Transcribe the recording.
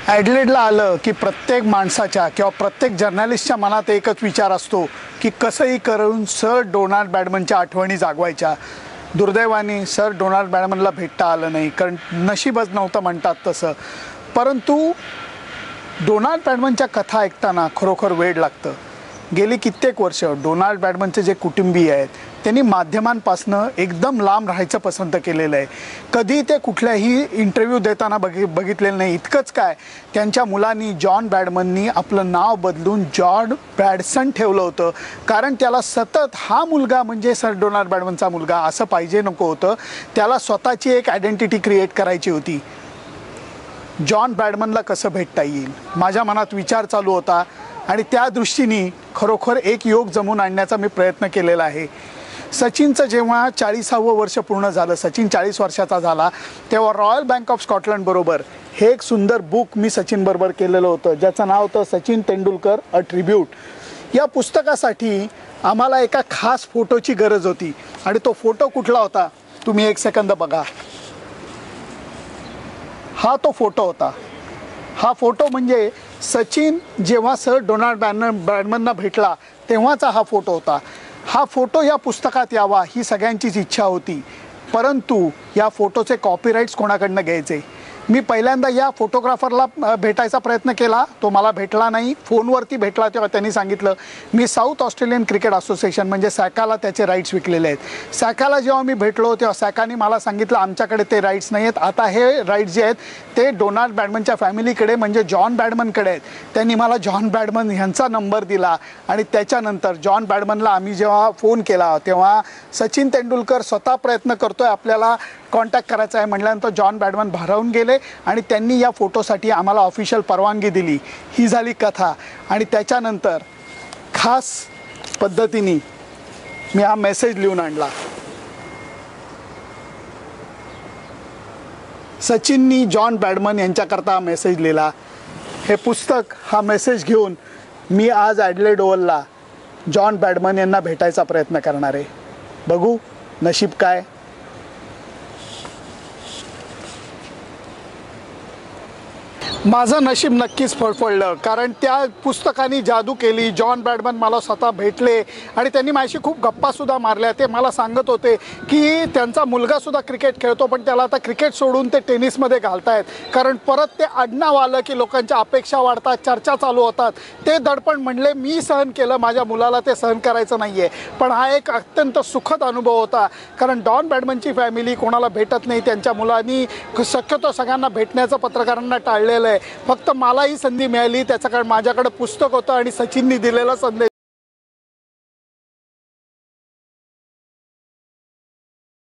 ॲडलेडला आलं की प्रत्येक माणसाच्या किंवा प्रत्येक जर्नलिस्टच्या मनात एकच विचार असतो की कसंही करून सर डोनाल्ड बॅडमनच्या आठवणी जागवायच्या। दुर्दैवाने सर डोनाल्ड बॅडमनला भेटता आलं नाही, कारण नशीबच नव्हतं म्हणतात तसं। परंतु डोनाल्ड बॅडमनच्या कथा ऐकताना खरोखर वेड लागतं। गेली कित्येक वर्ष डोनाल्ड बॅडमनचे जे कुटुंबीय आहेत त्यांनी माध्यमांपासनं एकदम लांब राहायचं पसंत केलेलं आहे। कधी ते कुठल्याही इंटरव्ह्यू देताना बघितलेलं नाही। इतकंच काय, त्यांच्या मुलांनी जॉन बॅडमननी आपलं नाव बदलून जॉन बॅडसन ठेवलं होतं, कारण त्याला सतत हा मुलगा म्हणजे सर डोनाल्ड बॅडमनचा मुलगा असं पाहिजे नको होतं। त्याला स्वतःची एक आयडेंटिटी क्रिएट करायची होती। जॉन बॅडमनला कसं भेटता येईल माझ्या मनात विचार चालू होता आणि त्या दृष्टीने खरोखर एक योग जमून आणण्याचा मी प्रयत्न केलेला आहे। सचिनचं जेव्हा 40वे वर्ष पूर्ण झालं, सचिन 40 वर्षाचा झाला, तेव्हा रॉयल बँक ऑफ स्कॉटलंड बरोबर हे एक सुंदर बुक मी सचिन बरोबर केलेलं होतं, ज्याचं नाव होतं सचिन तेंडुलकर अ ट्रिब्यूट। या पुस्तकासाठी आम्हाला एका खास फोटोची गरज होती आणि तो फोटो कुठला होता तुम्ही एक सेकंद बघा। हा तो फोटो होता। हा फोटो म्हणजे सचिन जेव्हा सर डोनाल्ड बॅडमनना भेटला तेव्हाचा हा फोटो होता। हा फोटो या पुस्तकात यावा ही सगळ्यांचीच इच्छा होती, परंतु या फोटोचे कॉपीराइट्स कोणाकडनं घ्यायचे। मी पहिल्यांदा या फोटोग्राफरला भेटायचा प्रयत्न केला, तो मला भेटला नाही। फोनवरती भेटला तेव्हा त्यांनी सांगितलं मी साऊथ ऑस्ट्रेलियन क्रिकेट असोसिएशन म्हणजे सॅकाला त्याचे राईट्स विकलेले आहेत। सॅकाला जेव्हा मी भेटलो तेव्हा सॅकाने मला सांगितलं आमच्याकडे ते राईट्स नाही आहेत, आता हे राईट्स जे आहेत ते डोनाल्ड बॅडमनच्या फॅमिलीकडे म्हणजे जॉन बॅडमनकडे आहेत। त्यांनी मला जॉन बॅडमन यांचा नंबर दिला आणि त्याच्यानंतर जॉन बॅडमनला आम्ही जेव्हा फोन केला तेव्हा सचिन तेंडुलकर स्वतः प्रयत्न करतोय आपल्याला कॉन्टॅक्ट करायचा आहे म्हटल्यानंतर जॉन बॅडमन भारावून गेले आणि त्यांनी या फोटोसाठी आम्हाला ऑफिशियल परवानगी दिली। ही झाली कथा। आणि त्याच्यानंतर खास पद्धतीने मी हा मेसेज लिहून आणला। सचिननी जॉन बॅडमन यांच्याकरता हा मेसेज लिहिला। हे पुस्तक हा मेसेज घेऊन मी आज ॲडलेड ओव्हलला जॉन बॅडमन यांना भेटायचा प्रयत्न करणार आहे। बघू नशीब काय। माझं नशीब नक्कीच फळफळलं, कारण त्या पुस्तकाने जादू केली। जॉन बॅडमन मला स्वतः भेटले आणि त्यांनी माझ्याशी खूप गप्पासुद्धा मारल्या। ते मला सांगत होते की त्यांचा मुलगासुद्धा क्रिकेट खेळतो, पण त्याला आता क्रिकेट सोडून ते टेनिसमध्ये घालतायत, कारण परत ते आडनाव आलं की लोकांच्या अपेक्षा वाढतात, चर्चा चालू होतात। ते दडपण म्हणले मी सहन केलं, माझ्या मुलाला ते सहन करायचं नाही आहे। पण हा एक अत्यंत सुखद अनुभव होता, कारण डॉन बॅडमनची फॅमिली कोणाला भेटत नाही। त्यांच्या मुलांनी शक्यतो सगळ्यांना भेटण्याचं पत्रकारांना टाळलेलं आहे। फक्त मला ही संधी मिळाली त्याचं कारण माझ्याकडे पुस्तक होतं आणि सचिननी दिलेला संदेश